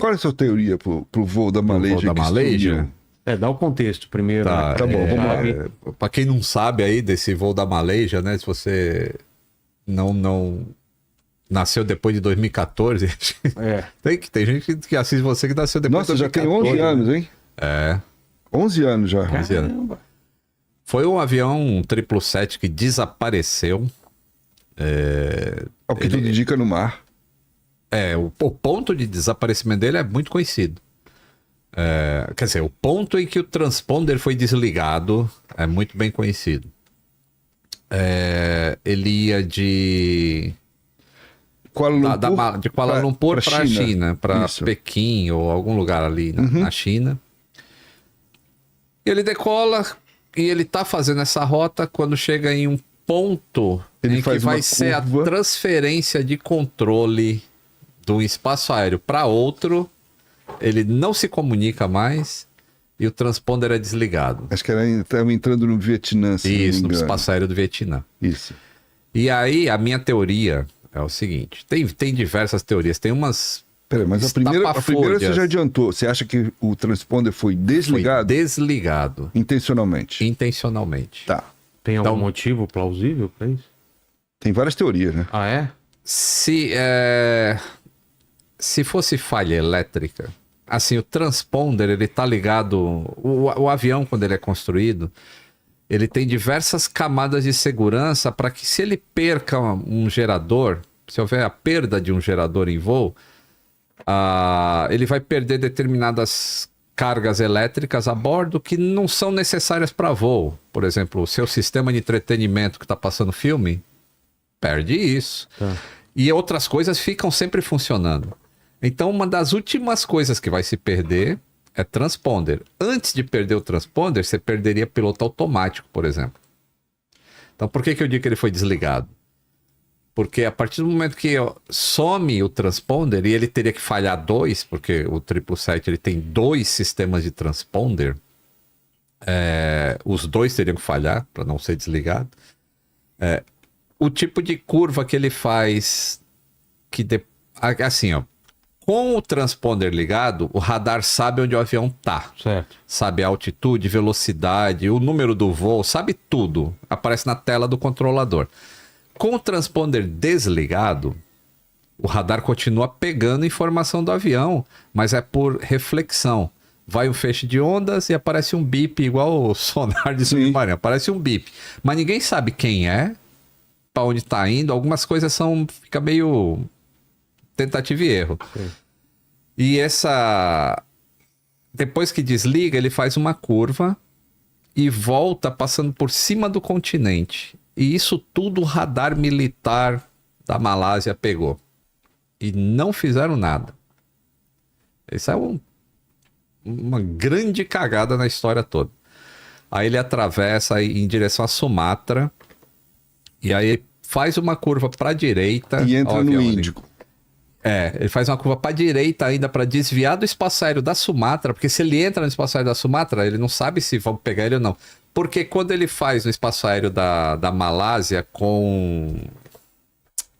qual é a sua teoria pro voo da Malaysia? Voo da Malaysia? Dá o contexto primeiro. Tá, né? Tá bom, vamos lá. Para quem não sabe aí desse voo da Malaysia, né? Se você não nasceu depois de 2014, tem gente que assiste você que nasceu depois Nossa, de 2014. já tem 11 anos, hein? É. 11 anos já. Caramba. Foi um avião 777 que desapareceu. Ao que tudo indica no mar. O ponto de desaparecimento dele é muito conhecido. Quer dizer, o ponto em que o transponder foi desligado é muito bem conhecido. Ele ia de Kuala Lumpur para a China, para Pequim ou algum lugar ali na China. Ele decola e ele tá fazendo essa rota quando chega em um ponto em que vai ser a transferência de controle de um espaço aéreo para outro. Ele não se comunica mais e o transponder é desligado. Acho que estava entrando no Vietnã. Isso, no espaço aéreo do Vietnã. Isso. E aí, a minha teoria é o seguinte: tem diversas teorias, tem umas. Peraí, mas a primeira você já adiantou. Você acha que o transponder foi desligado? Foi desligado. Intencionalmente. Intencionalmente. Tá. Tem algum motivo plausível para isso? Tem várias teorias, né? Ah, é? Se fosse falha elétrica, assim, o transponder, ele tá ligado... O avião, quando ele é construído, ele tem diversas camadas de segurança para que, se ele perca um gerador, se houver a perda de um gerador em voo, ele vai perder determinadas cargas elétricas a bordo que não são necessárias para voo. Por exemplo, o seu sistema de entretenimento que está passando filme, perde isso. Tá. E outras coisas ficam sempre funcionando. Então, uma das últimas coisas que vai se perder é transponder. Antes de perder o transponder, você perderia piloto automático, por exemplo. Então, por que eu digo que ele foi desligado? Porque a partir do momento que some o transponder, e ele teria que falhar 2, porque o 777 ele tem 2 sistemas de transponder, os 2 teriam que falhar para não ser desligado. O tipo de curva que ele faz, assim, ó, com o transponder ligado, o radar sabe onde o avião tá. Certo. Sabe a altitude, velocidade, o número do voo, sabe tudo. Aparece na tela do controlador. Com o transponder desligado, o radar continua pegando informação do avião, mas é por reflexão. Vai um feixe de ondas e aparece um bip, igual o sonar de submarino. Aparece um bip. Mas ninguém sabe quem é, para onde está indo. Algumas coisas fica meio tentativa e erro. Sim. E depois que desliga, ele faz uma curva e volta passando por cima do continente. E isso tudo o radar militar da Malásia pegou. E não fizeram nada. Isso é uma grande cagada na história toda. Aí ele atravessa em direção a Sumatra. E aí faz uma curva para a direita. E entra no Índico. Ele faz uma curva para a direita ainda para desviar do espaço aéreo da Sumatra, porque se ele entra no espaço aéreo da Sumatra, ele não sabe se vão pegar ele ou não. Porque quando ele faz no espaço aéreo da Malásia com...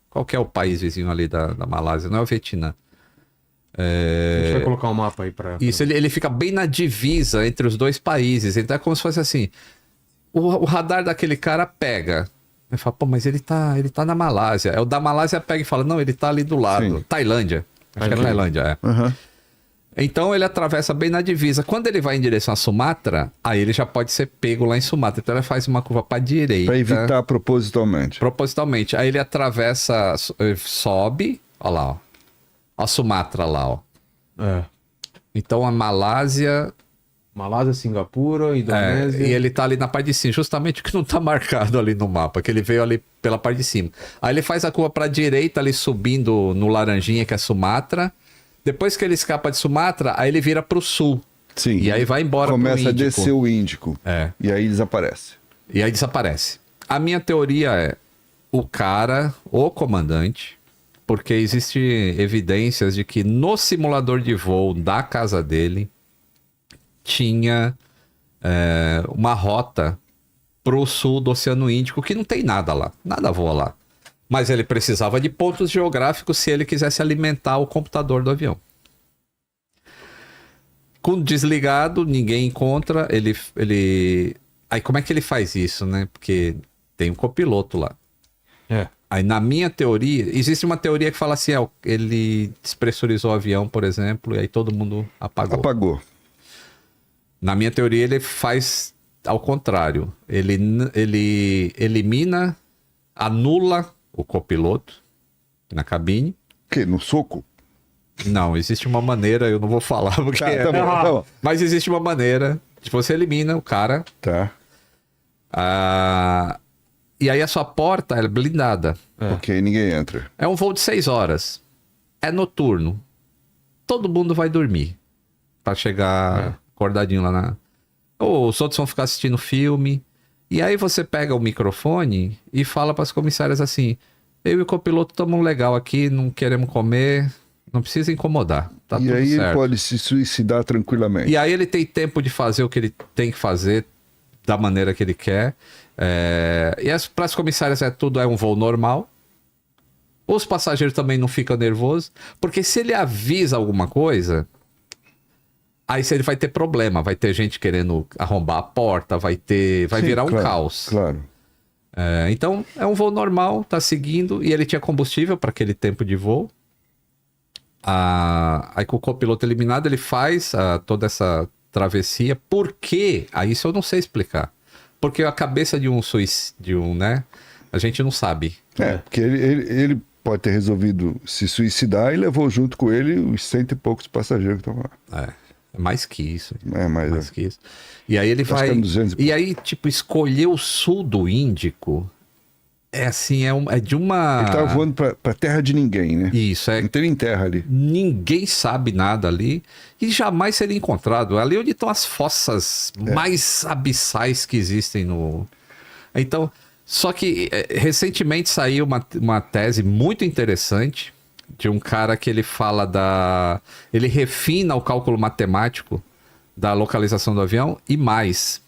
Qual que é o país vizinho ali da Malásia? Não é o Vietnã. A gente vai colocar um mapa aí para... Isso, ele fica bem na divisa entre os dois países. Então é como se fosse assim, o radar daquele cara pega... Ele fala, pô, mas ele tá na Malásia. O da Malásia pega e fala, não, ele tá ali do lado. Sim. Tailândia. Acho que é Tailândia, Uhum. Então ele atravessa bem na divisa. Quando ele vai em direção a Sumatra, aí ele já pode ser pego lá em Sumatra. Então ele faz uma curva pra direita. Pra evitar propositalmente. Propositalmente. Aí ele atravessa, sobe, ó lá, ó. A Sumatra lá, ó. Então a Malásia, Singapura, Indonésia... e ele tá ali na parte de cima, justamente o que não tá marcado ali no mapa, que ele veio ali pela parte de cima. Aí ele faz a curva pra direita, ali subindo no laranjinha, que é Sumatra. Depois que ele escapa de Sumatra, aí ele vira pro sul. Sim. E aí vai embora pro Índico. Começa a descer o Índico. E aí desaparece. E aí desaparece. A minha teoria é o comandante, porque existe evidências de que no simulador de voo da casa dele tinha uma rota pro sul do Oceano Índico, que não tem nada lá, nada voa lá. Mas ele precisava de pontos geográficos se ele quisesse alimentar o computador do avião. Com desligado, ninguém encontra, Aí como é que ele faz isso, né? Porque tem um copiloto lá. É. Aí na minha teoria, existe uma teoria que fala assim, ele despressurizou o avião, por exemplo, e aí todo mundo apagou. Apagou. Na minha teoria, ele faz ao contrário. Ele elimina, anula o copiloto na cabine. O quê? No soco? Não, existe uma maneira, eu não vou falar porque Tá bom, tá bom. mas existe uma maneira de você elimina o cara. Tá. E aí a sua porta é blindada. Ok, ninguém entra. É um voo de 6 horas. É noturno. Todo mundo vai dormir. Pra chegar acordadinho lá na... Ou os outros vão ficar assistindo filme. E aí você pega o microfone e fala pras comissárias assim: eu e o copiloto estamos legal aqui, não queremos comer, não precisa incomodar. Tá E tudo aí certo. ele pode se suicidar tranquilamente. E aí ele tem tempo de fazer o que ele tem que fazer da maneira que ele quer. E para as comissárias é um voo normal. Os passageiros também não ficam nervosos, porque se ele avisa alguma coisa, aí ele vai ter problema, vai ter gente querendo arrombar a porta, vai Sim, virar um claro, caos. Claro. Então é um voo normal, tá seguindo, e ele tinha combustível para aquele tempo de voo. Aí com o copiloto eliminado, ele faz toda essa travessia. Por quê? Aí isso eu não sei explicar. Porque a cabeça de um, né? A gente não sabe. Porque ele pode ter resolvido se suicidar e levou junto com ele os 100 e poucos passageiros que estão lá. É mais que isso. Mais que isso. E aí ele Acho vai... que é 200 e pouco. E aí, tipo, escolher o sul do Índico é assim, é de uma... Ele tava voando pra terra de ninguém, né? Isso, Não tem nem terra ali. Ninguém sabe nada ali e jamais seria encontrado. Ali onde estão as fossas mais abissais que existem no... Então, só que recentemente saiu uma tese muito interessante de um cara que ele fala ele refina o cálculo matemático da localização do avião e mais.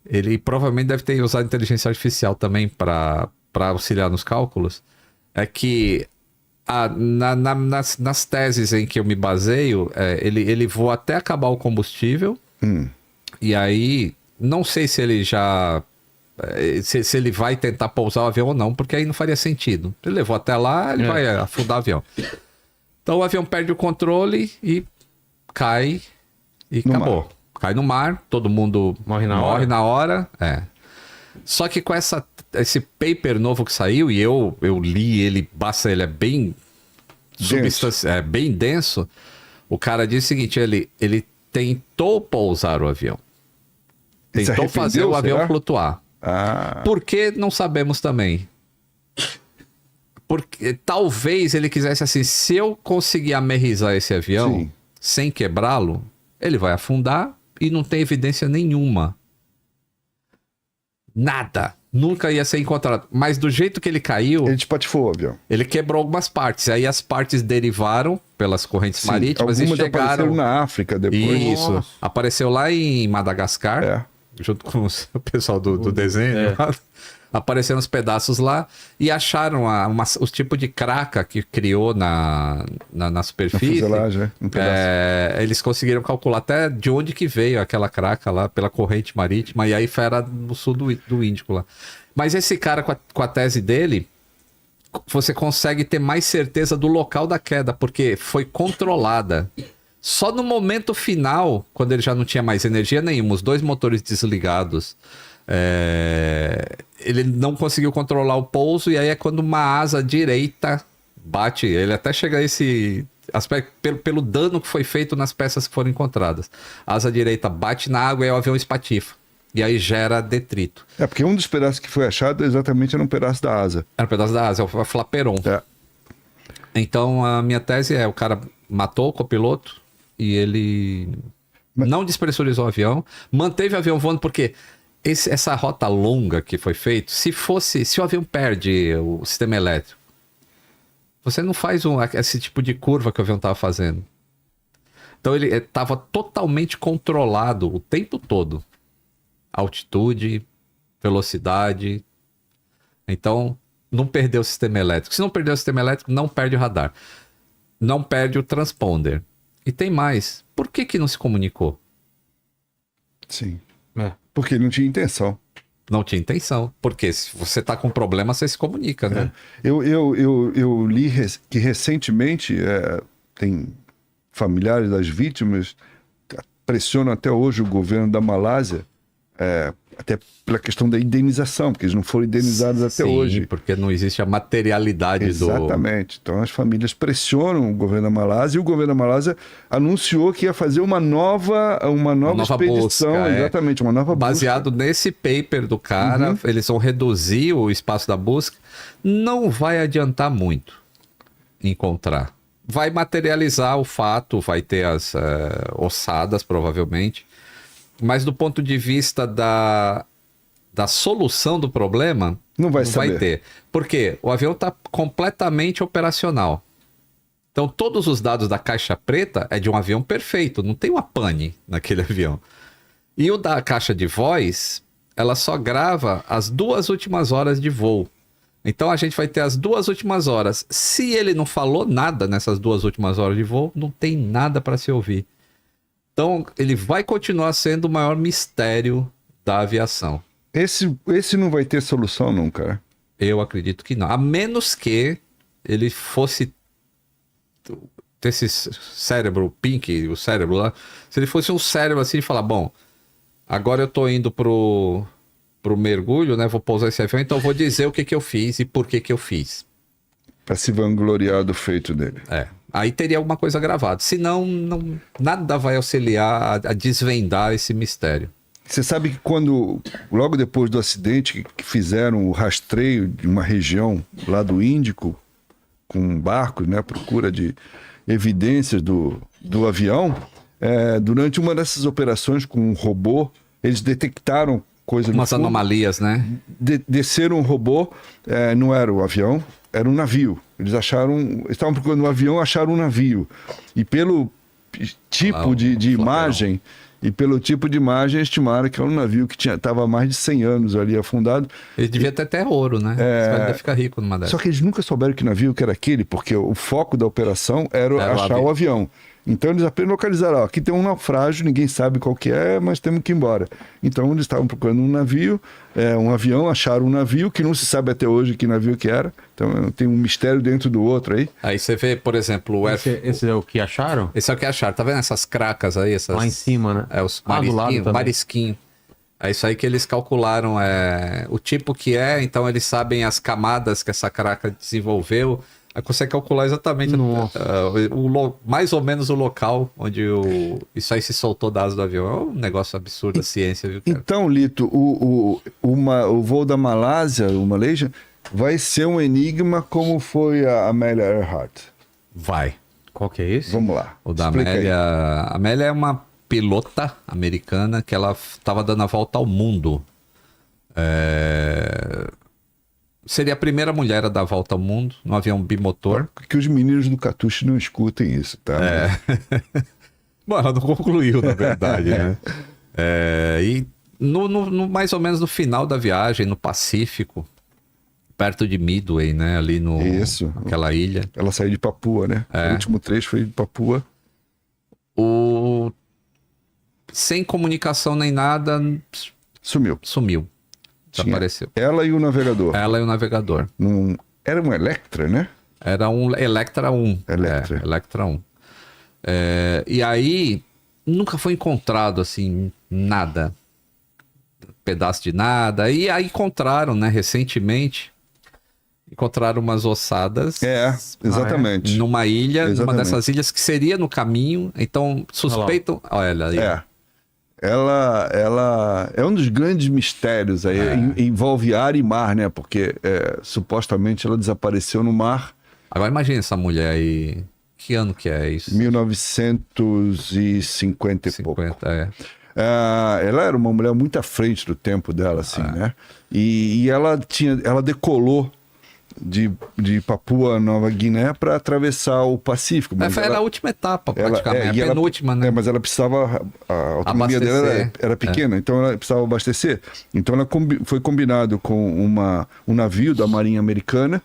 Ele provavelmente deve ter usado inteligência artificial também para auxiliar nos cálculos. É que nas teses em que eu me baseio, ele voa até acabar o combustível. E aí, não sei se ele já... Se ele vai tentar pousar o avião ou não, porque aí não faria sentido. Ele levou até lá, ele vai afundar o avião. Então o avião perde o controle e cai e No acabou. mar. Cai no mar, todo mundo Morre na hora. Só que com esse paper novo que saiu, e eu li ele, ele é bem bem denso. O cara disse o seguinte: ele tentou pousar o avião. Ele se Tentou fazer o avião será? flutuar. Por que não sabemos também? Porque talvez ele quisesse assim, se eu conseguir aterrissar esse avião Sim. sem quebrá-lo, ele vai afundar e não tem evidência nenhuma. Nada. Nunca ia ser encontrado. Mas do jeito que ele caiu, Ele espatifou o avião. ele quebrou algumas partes. Aí as partes derivaram pelas correntes marítimas e Algumas chegaram... apareceram na África depois. Isso. Nossa. Apareceu lá em Madagascar, junto com o pessoal do desenho. Apareceram os pedaços lá e acharam os tipos de craca que criou na Na superfície. fuselagem, um pedaço. Eles conseguiram calcular até de onde que veio aquela craca lá, pela corrente marítima, e aí era no sul do Índico lá. Mas esse cara, com a tese dele, você consegue ter mais certeza do local da queda, porque foi controlada. Só no momento final, quando ele já não tinha mais energia nenhuma, os 2 motores desligados, ele não conseguiu controlar o pouso, e aí é quando uma asa direita bate, ele até chega a esse aspecto, pelo dano que foi feito nas peças que foram encontradas. A asa direita bate na água e aí o avião espatifa. E aí gera detrito. Porque um dos pedaços que foi achado exatamente era um pedaço da asa. Era um pedaço da asa, é o flaperon. Então a minha tese o cara matou o copiloto e ele não despressurizou o avião, manteve o avião voando, porque essa rota longa que foi feita, se o avião perde o sistema elétrico, você não faz esse tipo de curva que o avião estava fazendo. Então ele estava totalmente controlado o tempo todo. Altitude, velocidade. Então, não perdeu o sistema elétrico. Se não perdeu o sistema elétrico, não perde o radar. Não perde o transponder. E tem mais. Por que que não se comunicou? Sim. É. Porque ele não tinha intenção. Não tinha intenção. Porque se você tá com problema, você se comunica, né? Eu li que recentemente tem familiares das vítimas que pressionam até hoje o governo da Malásia, até pela questão da indenização, porque eles não foram indenizados até Sim, hoje. porque não existe a materialidade Exatamente. Então as famílias pressionam o governo da Malásia e o governo da Malásia anunciou que ia fazer uma nova expedição, busca, exatamente, uma nova Baseado nesse paper do cara, eles vão reduzir o espaço da busca. Não vai adiantar muito encontrar. Vai materializar o fato, vai ter as ossadas, provavelmente. Mas do ponto de vista da solução do problema, Não vai saber. ter. Porque o avião está completamente operacional. Então, todos os dados da caixa preta é de um avião perfeito. Não tem uma pane naquele avião. E o da caixa de voz, ela só grava as 2 últimas horas de voo. Então, a gente vai ter as 2 últimas horas. Se ele não falou nada nessas 2 últimas horas de voo, não tem nada para se ouvir. Então, ele vai continuar sendo o maior mistério da aviação. Esse não vai ter solução nunca, né? Eu acredito que não. A menos que ele fosse ter esse cérebro pink, o cérebro lá. Se ele fosse um cérebro assim e falar, bom, agora eu tô indo pro mergulho, né? Vou pousar esse avião, então eu vou dizer o que que eu fiz e por que que eu fiz. Pra se vangloriar do feito dele. Aí teria alguma coisa gravada. Senão, nada vai auxiliar a desvendar esse mistério. Você sabe que logo depois do acidente, que fizeram o rastreio de uma região lá do Índico, com barcos, né, à procura de evidências do avião, durante uma dessas operações com um robô, eles detectaram coisa no Umas fundo, anomalias, né? desceram um robô, não era o avião, era um navio. Eles estavam procurando um avião, acharam um navio. E pelo tipo de imagem... E pelo tipo de imagem, estimaram que era um navio que estava há mais de 100 anos ali afundado. Ele devia ter até ouro, né? Você vai ficar rico numa dessas. Só que eles nunca souberam que navio que era aquele, porque o foco da operação era achar o avião. Então eles apenas localizaram, aqui tem um naufrágio, ninguém sabe qual que é, mas temos que ir embora. Então eles estavam procurando um navio, um avião, acharam um navio, que não se sabe até hoje que navio que era. Então tem um mistério dentro do outro aí. Aí você vê, por exemplo, Esse é o que acharam? Esse é o que acharam. Tá vendo essas cracas aí? Lá em cima, né? Os do lado também. marisquinhos. É isso aí que eles calcularam o tipo que é, então eles sabem as camadas que essa craca desenvolveu. Aí consegue calcular exatamente mais ou menos o local onde isso aí se soltou da asa do avião. É um negócio absurdo a ciência, viu, cara? Então, Lito, o voo da Malásia, o Malaysia, vai ser um enigma como foi a Amélia Earhart. Vai. Qual que é esse? Vamos lá. O da Explica aí. Amélia. A Amélia é uma pilota americana que ela estava dando a volta ao mundo. Seria a primeira mulher a dar a volta ao mundo num avião bimotor. Que os meninos do Catuche não escutem isso, tá? Bom, ela não concluiu, na verdade, né? E mais ou menos no final da viagem, no Pacífico, perto de Midway, né? Ali Isso. naquela ilha. Ela saiu de Papua, né? O último trecho foi de Papua. Sem comunicação nem nada, sumiu. Desapareceu. Ela e o navegador. Ela e o navegador. Era um Electra, né? Era um Electra 1. Electra. Electra 1. E aí, nunca foi encontrado, assim, nada. Pedaço de nada. E aí encontraram, né, recentemente, umas ossadas. Exatamente. Numa ilha, numa Exatamente. dessas ilhas que seria no caminho. Então, suspeitam... Olha aí. Ela é um dos grandes mistérios aí. Envolve ar e mar, né? Porque supostamente ela desapareceu no mar. Agora imagina essa mulher aí. Que ano que é isso? 1950 e pouco. Ela era uma mulher muito à frente do tempo dela, assim, né? E ela decolou de Papua Nova Guiné para atravessar o Pacífico. Mas era a última etapa, praticamente. A penúltima, né? Mas ela precisava... A autonomia dela era pequena, então ela precisava abastecer. Então ela foi combinado com um navio da Marinha Americana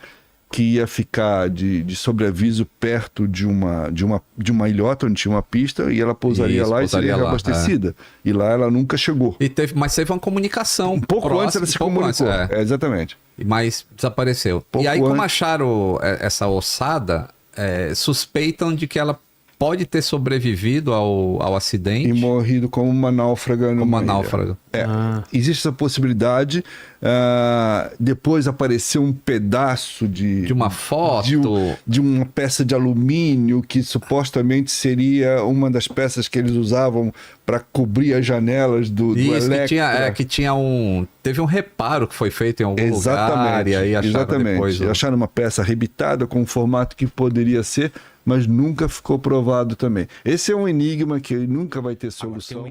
que ia ficar de sobreaviso perto de uma ilhota onde tinha uma pista e ela pousaria lá e seria reabastecida. E lá ela nunca chegou. Mas teve uma comunicação. Um pouco antes ela se comunicou. Exatamente. Mas desapareceu. E aí, como acharam essa ossada, suspeitam de que ela pode ter sobrevivido ao acidente. E morrido como uma náufraga. Como uma náufraga. Existe essa possibilidade. Depois apareceu um pedaço de uma foto. De uma peça de alumínio que supostamente seria uma das peças que eles usavam para cobrir as janelas do Electra. Teve um reparo que foi feito em algum lugar. E aí acharam depois. Acharam uma peça arrebitada com o formato que poderia ser, mas nunca ficou provado também. Esse é um enigma que nunca vai ter solução.